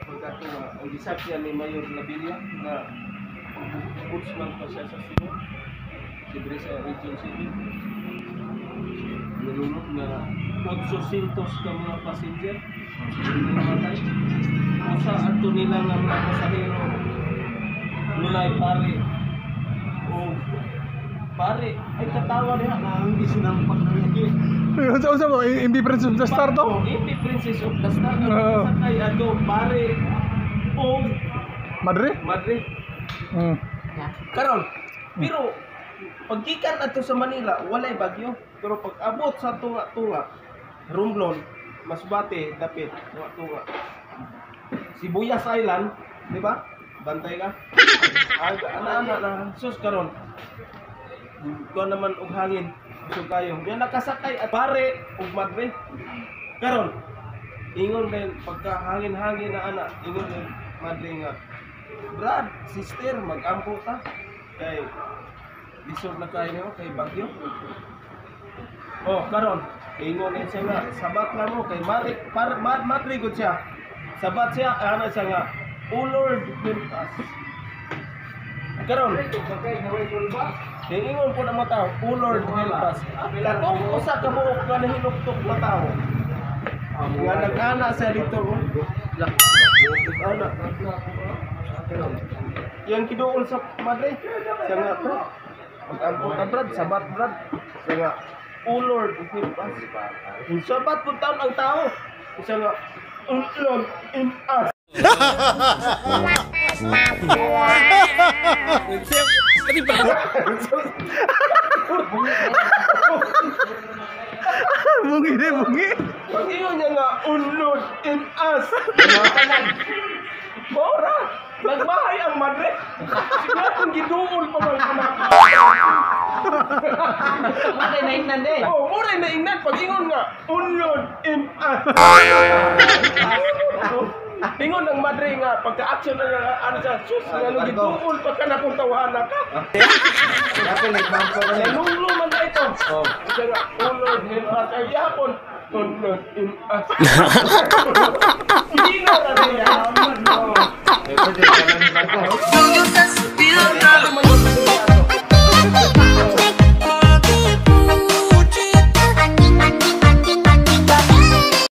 Pagkatuwa, ang gisakya ni Mayor Labilla na ombudsman pa siya sa Cebu, libre sa Region City. Nalunod na 800 ka mga passenger namatay. Sa ato nila nga mga pasahero nulay pare ay katawa niya na ang isinang pagkakaki. Unsa mo Imbi Princess of the Star to? Imbi Princess of the Star sakay ato pare o Madre? Karon pero paggikan ato sa Manila walay bagyo pero pag abot sa tunga-tunga Romblon Masbate dapit tunga-tunga Sibuyas Island di ba bantay ka ana na sus karon ko naman og hangin so kayo nga nakasakay at pare ug Madre karon ingon din pagka hangin-hangin na ana ingon din Madre nga brad sister mag-ampo ta kay lisod na kayo niyo kay bagyo oh karon ingon din siya nga sabat na mo kay Madre gud siya sabat siya ana siya nga O Lord help us karon ingon po na mga tao, O Lord help us. Katong usa ka buok nga nahinuktok na tao. Nga nag-ana siya dito. Ana. Yang kiduol sa Madre, siya nga, mag-ampot na brad, sabat brad. Siya nga, O Lord help us. Yung sabat po taon ang tao. Siya nga, O Lord in us. Kati ba? Bungi. Pag-ingon niya nga, unlod in us. Bora! Nagmahay ang Madre. Siguro kung giduol pa mga anak. Mare na ingnan din. Oo, mura na ingnan. Pag-ingon nga, unlod in us. Ingon ng Madre nga, pagka-action na nga, ano siya, sus, nga giduol pagka nakuntawahan ka. Nalunglo man na ito. Siya nga, unlod in us. Ay, yapon, unlod in us. Hindi na rin yan.